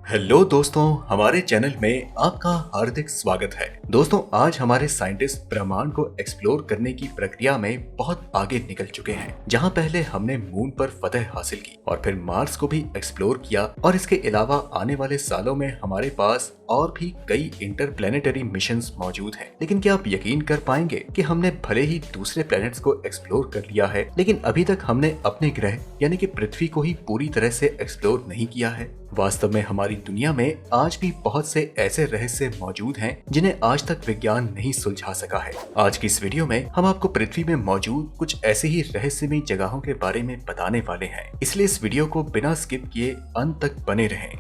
Hello दोस्तों, हमारे channel में आपका हार्दिक स्वागत है। दोस्तों, आज हमारे साइंटिस्ट ब्रह्मांड को एक्सप्लोर करने की प्रक्रिया में बहुत आगे निकल चुके हैं। जहां पहले हमने मून पर फतह हासिल की और फिर मार्स को भी एक्सप्लोर किया, और इसके अलावा आने वाले सालों में हमारे पास और भी कई इंटरप्लेनेटरी मिशंस मौजूद हैं। लेकिन क्या आप यकीन कर पाएंगे कि हमने भले ही दूसरे प्लैनेट्स को एक्सप्लोर कर लिया है, लेकिन अभी तक हमने अपने ग्रह यानी कि पृथ्वी को ही पूरी तरह से एक्सप्लोर नहीं किया है। वास्तव में हमारी दुनिया में आज भी बहुत से ऐसे रहस्य मौजूद हैं जिन्हें आज तक विज्ञान नहीं सुलझा सका है। आज की इस वीडियो में हम आपको पृथ्वी में मौजूद कुछ ऐसे ही रहस्यमयी जगहों के बारे में बताने वाले हैं, इसलिए इस वीडियो को बिना स्किप किए अंत तक बने रहें।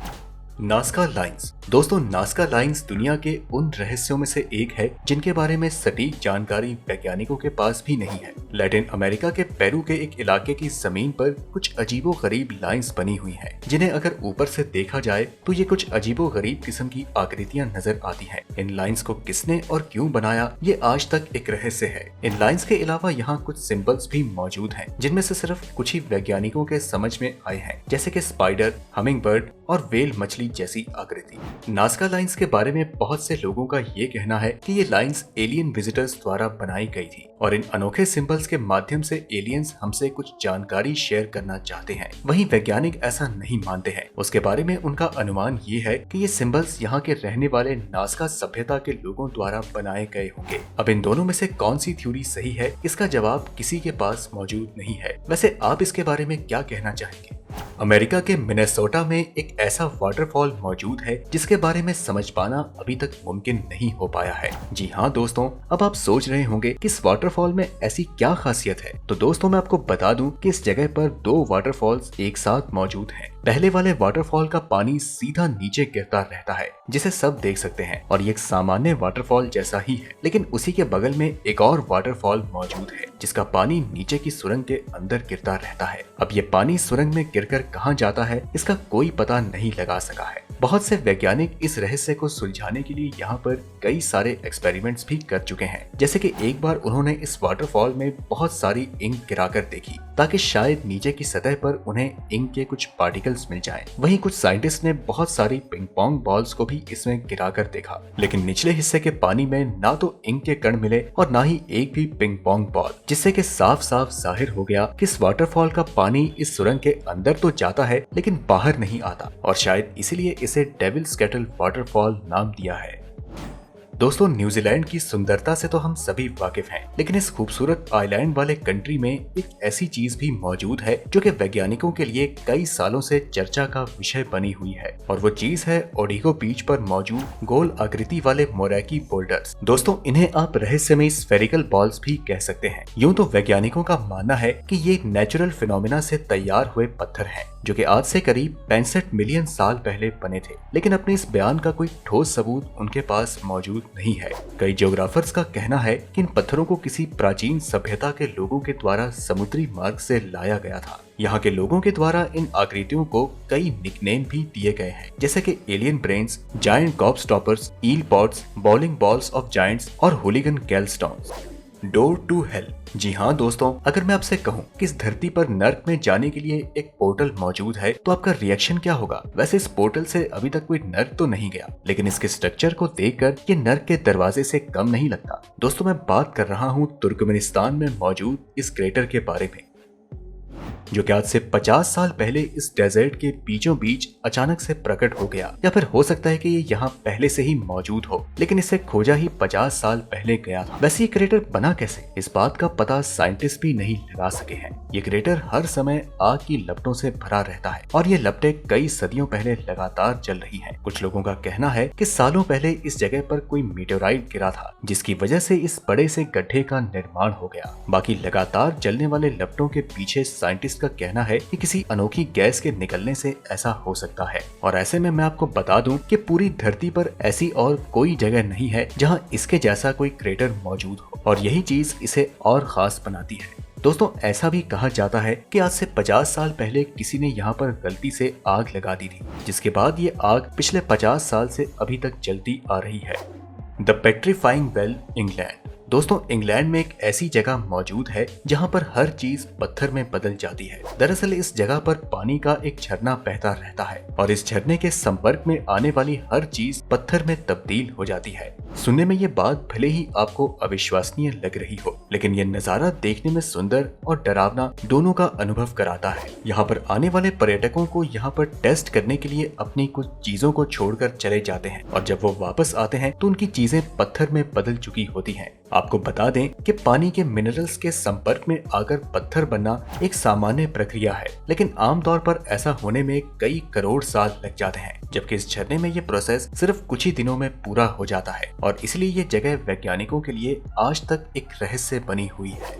Nazca lines. दोस्तों, नाज़का लाइंस दुनिया के उन रहस्यों में से एक है जिनके बारे में सटीक जानकारी वैज्ञानिकों के पास भी नहीं है। लैटिन अमेरिका के पेरू के एक इलाके की जमीन पर कुछ अजीबोगरीब लाइंस बनी हुई हैं, जिन्हें अगर ऊपर से देखा जाए तो ये कुछ अजीबोगरीब किस्म की आकृतियां नजर आती हैं। इन लाइंस को किसने और क्यों बनाया, ये आज तक एक रहस्य है। इन लाइंस के अलावा यहाँ कुछ सिंबल्स भी मौजूद हैं, जिनमें से सिर्फ कुछ ही वैज्ञानिकों के समझ में आए हैं, जैसे कि स्पाइडर, हमिंग बर्ड और वेल मछली जैसी आकृति। नाज़का लाइंस के बारे में बहुत से लोगों का ये कहना है कि ये लाइंस एलियन विजिटर्स द्वारा बनाई गई थी और इन अनोखे सिंबल्स के माध्यम से एलियंस हमसे कुछ जानकारी शेयर करना चाहते हैं। वहीं वैज्ञानिक ऐसा नहीं मानते हैं। उसके बारे में उनका अनुमान ये है कि ये सिंबल्स यहाँ के रहने वाले नाज़का सभ्यता के लोगों द्वारा बनाए गए होंगे। अब इन दोनों में से कौन सी थ्योरी सही है, इसका जवाब किसी के पास मौजूद नहीं है। वैसे आप इसके बारे में क्या कहना चाहेंगे? अमेरिका के मिनेसोटा में एक ऐसा वाटरफॉल मौजूद है जिसके बारे में समझ पाना अभी तक मुमकिन नहीं हो पाया है। जी हाँ दोस्तों, अब आप सोच रहे होंगे कि इस वाटरफॉल में ऐसी क्या खासियत है। तो दोस्तों, मैं आपको बता दूं कि इस जगह पर दो वाटरफॉल्स एक साथ मौजूद हैं। पहले वाले वाटरफॉल का पानी सीधा नीचे गिरता रहता है, जिसे सब देख सकते हैं, और ये एक सामान्य वाटरफॉल जैसा ही है। लेकिन उसी के बगल में एक और वाटरफॉल मौजूद है जिसका पानी नीचे की सुरंग के अंदर गिरता रहता है। अब ये पानी सुरंग में गिरकर कहाँ जाता है, इसका कोई पता नहीं लगा सका है। बहुत से वैज्ञानिक इस रहस्य को सुलझाने के लिए यहाँ पर कई सारे एक्सपेरिमेंट्स भी कर चुके हैं। जैसे कि एक बार उन्होंने इस वाटरफॉल में बहुत सारी इंक गिराकर देखी, ताकि शायद नीचे की सतह पर उन्हें इंक के कुछ पार्टिकल्स मिल जाएं। वहीं कुछ साइंटिस्ट ने बहुत सारी पिंग पोंग बॉल्स को भी इसमें गिराकर देखा, लेकिन निचले हिस्से के पानी में ना तो इंक के कण मिले और ना ही एक भी पिंग पोंग बॉल, जिससे कि साफ साफ जाहिर हो गया कि इस वाटरफॉल का पानी इस सुरंग के अंदर तो जाता है लेकिन बाहर नहीं आता, और शायद इसीलिए इसे डेविल्स कैटल वाटरफॉल नाम दिया है। दोस्तों, न्यूजीलैंड की सुंदरता से तो हम सभी वाकिफ हैं, लेकिन इस खूबसूरत आइलैंड वाले कंट्री में एक ऐसी चीज भी मौजूद है जो कि वैज्ञानिकों के लिए कई सालों से चर्चा का विषय बनी हुई है, और वो चीज है ओडिगो बीच पर मौजूद गोल आकृति वाले मोरैकी बोल्डर्स। दोस्तों, इन्हें आप रहस्यमयी स्फेरिकल बॉल्स भी कह सकते हैं। यूं तो वैज्ञानिकों का मानना है कि ये नेचुरल फिनोमिना से तैयार हुए पत्थर हैं, जो कि आज से करीब 65 मिलियन साल पहले बने थे, लेकिन अपने इस बयान का कोई ठोस सबूत उनके पास मौजूद नहीं है। कई जियोग्राफर्स का कहना है कि इन पत्थरों को किसी प्राचीन सभ्यता के लोगों के द्वारा समुद्री मार्ग से लाया गया था। यहाँ के लोगों के द्वारा इन आकृतियों को कई निकनेम भी दिए गए हैं, जैसे कि alien brains, giant gobstoppers, eel pots, bowling balls of giants और hooligan gallstones. Door to hell. जी हाँ दोस्तों, अगर मैं आपसे कहूँ कि इस धरती पर नर्क में जाने के लिए एक पोर्टल मौजूद है, तो आपका रिएक्शन क्या होगा? वैसे इस पोर्टल से अभी तक कोई नर्क तो नहीं गया, लेकिन इसके स्ट्रक्चर को देखकर ये नर्क के दरवाजे से कम नहीं लगता। दोस्तों, मैं बात कर रहा हूँ तुर्कमेनिस्तान में मौजूद इस क्रेटर के बारे में, जो कि आज से 50 साल पहले इस डेजर्ट के बीचों बीच अचानक से प्रकट हो गया। या फिर हो सकता है कि ये यहाँ पहले से ही मौजूद हो, लेकिन इसे खोजा ही 50 साल पहले गया था। वैसे ये क्रेटर बना कैसे, इस बात का पता साइंटिस्ट भी नहीं लगा सके हैं। ये क्रेटर हर समय आग की लपटों से भरा रहता है, और ये लपटें कई सदियों पहले लगातार जल रही हैं। कुछ लोगों का कहना है कि सालों पहले इस जगह पर कोई मीटेओराइट गिरा था, जिसकी वजह से इस बड़े से गड्ढे का निर्माण हो गया। बाकी लगातार जलने वाले लपटों के पीछे साइंटिस्ट का कहना है कि किसी अनोखी गैस के निकलने से ऐसा हो सकता है, और ऐसे में मैं आपको बता दूं कि पूरी धरती पर ऐसी और कोई जगह नहीं है जहां इसके जैसा कोई क्रेटर मौजूद हो, और यही चीज इसे और खास बनाती है। दोस्तों, ऐसा भी कहा जाता है कि आज से 50 साल पहले किसी ने यहाँ पर गलती से आग लगा दी थी, जिसके बाद ये आग पिछले 50 साल से अभी तक जलती आ रही है। The petrifying well, England. दोस्तों इंग्लैंड में एक ऐसी जगह मौजूद है जहाँ पर हर चीज पत्थर में बदल जाती है। दरअसल इस जगह पर पानी का एक झरना बहता रहता है और इस झरने के संपर्क में आने वाली हर चीज पत्थर में तब्दील हो जाती है। सुनने में ये बात भले ही आपको अविश्वसनीय लग रही हो, लेकिन ये नजारा देखने में सुंदर और डरावना दोनों का अनुभव कराता है। यहाँ पर आने वाले पर्यटकों को यहाँ पर टेस्ट करने के लिए अपनी कुछ चीजों को छोड़कर चले जाते हैं और जब वो वापस आते हैं तो उनकी चीजें पत्थर में बदल चुकी होती हैं। आपको बता दें कि पानी के मिनरल्स के संपर्क में आकर पत्थर बनना एक सामान्य प्रक्रिया है, लेकिन आमतौर पर ऐसा होने में कई करोड़ साल लग जाते हैं, जबकि इस झरने में ये प्रोसेस सिर्फ कुछ ही दिनों में पूरा हो जाता है और इसलिए ये जगह वैज्ञानिकों के लिए आज तक एक रहस्य बनी हुई है।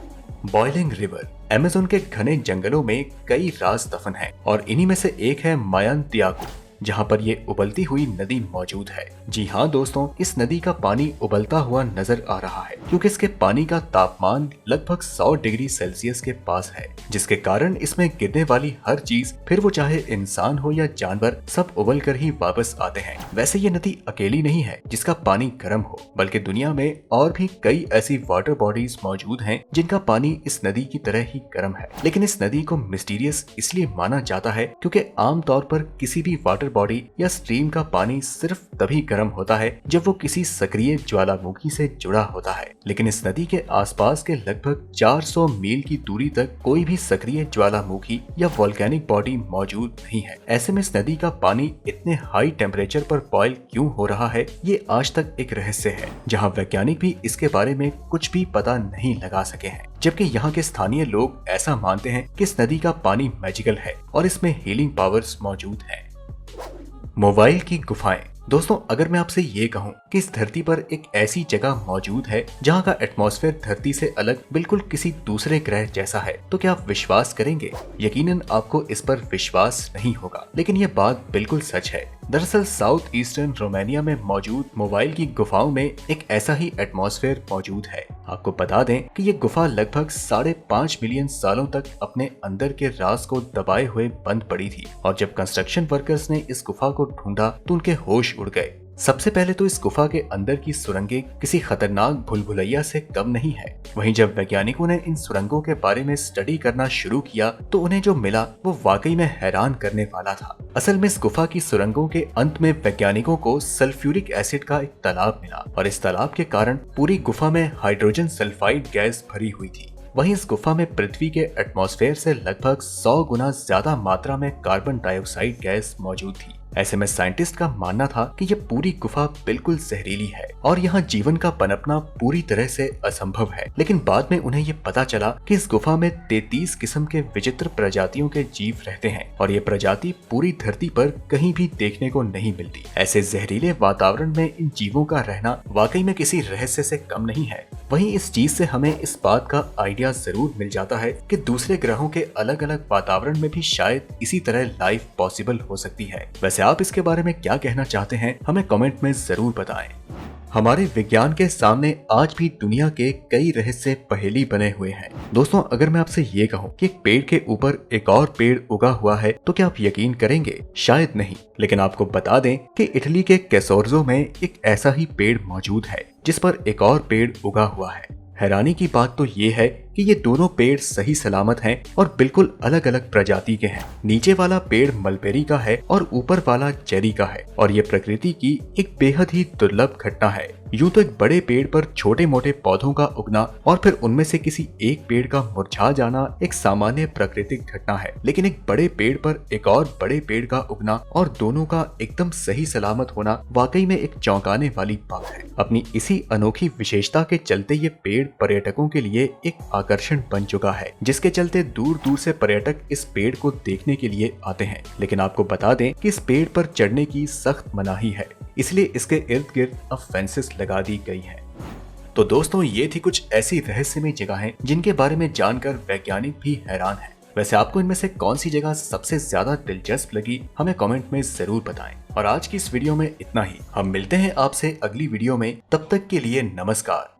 Boiling river. अमेज़न के घने जंगलों में कई राज दफन हैं और इन्हीं में से एक है मायांतियागो, जहाँ पर ये उबलती हुई नदी मौजूद है। जी हाँ दोस्तों, इस नदी का पानी उबलता हुआ नजर आ रहा है क्योंकि इसके पानी का तापमान लगभग 100 डिग्री सेल्सियस के पास है, जिसके कारण इसमें गिरने वाली हर चीज, फिर वो चाहे इंसान हो या जानवर, सब उबल कर ही वापस आते हैं। वैसे ये नदी अकेली नहीं है जिसका पानी गर्म हो, बल्कि दुनिया में और भी कई ऐसी वाटर बॉडीज मौजूद हैं जिनका पानी इस नदी की तरह ही गर्म है। लेकिन इस नदी को मिस्टीरियस इसलिए माना जाता है क्योंकि आमतौर पर किसी भी वाटर बॉडी या स्ट्रीम का पानी सिर्फ तभी गर्म होता है जब वो किसी सक्रिय ज्वालामुखी से जुड़ा होता है, लेकिन इस नदी के आसपास के लगभग 400 मील की दूरी तक कोई भी सक्रिय ज्वालामुखी या वोल्केनिक बॉडी मौजूद नहीं है। ऐसे में इस नदी का पानी इतने हाई टेम्परेचर पर बॉयल क्यों हो रहा है, ये आज तक एक रहस्य है, जहाँ वैज्ञानिक भी इसके बारे में कुछ भी पता नहीं लगा सके हैं। जबकि यहाँ के स्थानीय लोग ऐसा मानते हैं कि इस नदी का पानी मैजिकल है और इसमें हीलिंग पावर्स मौजूद हैं। मोबाइल की गुफाएं। दोस्तों अगर मैं आपसे ये कहूं कि इस धरती पर एक ऐसी जगह मौजूद है जहां का एटमॉस्फेयर धरती से अलग बिल्कुल किसी दूसरे ग्रह जैसा है, तो क्या आप विश्वास करेंगे? यकीनन आपको इस पर विश्वास नहीं होगा, लेकिन ये बात बिल्कुल सच है। दरअसल साउथ ईस्टर्न रोमानिया में मौजूद मोबाइल की गुफाओं में एक ऐसा ही एटमॉस्फेयर मौजूद है। आपको बता दें कि ये गुफा लगभग 5.5 मिलियन सालों तक अपने अंदर के राज को दबाए हुए बंद पड़ी थी और जब कंस्ट्रक्शन वर्कर्स ने इस गुफा को ढूंढा तो उनके होश उड़ गए। सबसे पहले तो इस गुफा के अंदर की सुरंगें किसी खतरनाक भूलभुलैया से कम नहीं है। वहीं जब वैज्ञानिकों ने इन सुरंगों के बारे में स्टडी करना शुरू किया तो उन्हें जो मिला वो वाकई में हैरान करने वाला था। असल में इस गुफा की सुरंगों के अंत में वैज्ञानिकों को सल्फ्यूरिक एसिड का एक तालाब मिला और इस तालाब के कारण पूरी गुफा में हाइड्रोजन सल्फाइड गैस भरी हुई थी। वहीं इस गुफा में पृथ्वी के एटमॉस्फेयर से लगभग 100 गुना ज्यादा मात्रा में कार्बन डाइऑक्साइड गैस मौजूद थी। ऐसे में साइंटिस्ट का मानना था कि यह पूरी गुफा बिल्कुल जहरीली है और यहाँ जीवन का पनपना पूरी तरह से असंभव है। लेकिन बाद में उन्हें ये पता चला कि इस गुफा में 33 किस्म के विचित्र प्रजातियों के जीव रहते हैं और ये प्रजाति पूरी धरती पर कहीं भी देखने को नहीं मिलती। ऐसे जहरीले वातावरण में इन जीवों का रहना वाकई में किसी रहस्य से कम नहीं है। वहीं इस चीज से हमें इस बात का आइडिया जरूर मिल जाता है कि दूसरे ग्रहों के अलग अलग वातावरण में भी शायद इसी तरह लाइफ पॉसिबल हो सकती है। वैसे आप इसके बारे में क्या कहना चाहते हैं, हमें कमेंट में जरूर बताएं। हमारे विज्ञान के सामने आज भी दुनिया के कई रहस्य पहेली बने हुए हैं। दोस्तों अगर मैं आपसे ये कहूं कि एक पेड़ के ऊपर एक और पेड़ उगा हुआ है तो क्या आप यकीन करेंगे? शायद नहीं, लेकिन आपको बता दें कि इटली के कैसोर्जो में एक ऐसा ही पेड़ मौजूद है जिस पर एक और पेड़ उगा हुआ है। हैरानी की बात तो ये है कि ये दोनों पेड़ सही सलामत हैं और बिल्कुल अलग अलग प्रजाति के हैं। नीचे वाला पेड़ मलबेरी का है और ऊपर वाला चेरी का है और ये प्रकृति की एक बेहद ही दुर्लभ घटना है। यूं तो एक बड़े पेड़ पर छोटे मोटे पौधों का उगना और फिर उनमें से किसी एक पेड़ का मुरझा जाना एक सामान्य प्राकृतिक घटना है, लेकिन एक बड़े पेड़ पर एक और बड़े पेड़ का उगना और दोनों का एकदम सही सलामत होना वाकई में एक चौंकाने वाली बात है। अपनी इसी अनोखी विशेषता के चलते ये पेड़ पर्यटकों के लिए एक आकर्षण बन चुका है, जिसके चलते दूर दूर से पर्यटक इस पेड़ को देखने के लिए आते हैं। लेकिन आपको बता दें कि इस पेड़ पर चढ़ने की सख्त मनाही है, इसलिए इसके इर्द गिर्द अब फेंसेस लगा दी गई हैं। तो दोस्तों ये थी कुछ ऐसी रहस्यमय जगहें जिनके बारे में जानकर वैज्ञानिक भी हैरान हैं। वैसे आपको इनमें से कौन सी जगह सबसे ज्यादा दिलचस्प लगी, हमें कमेंट में जरूर बताएं। और आज की इस वीडियो में इतना ही। हम मिलते हैं आपसे अगली वीडियो में, तब तक के लिए नमस्कार।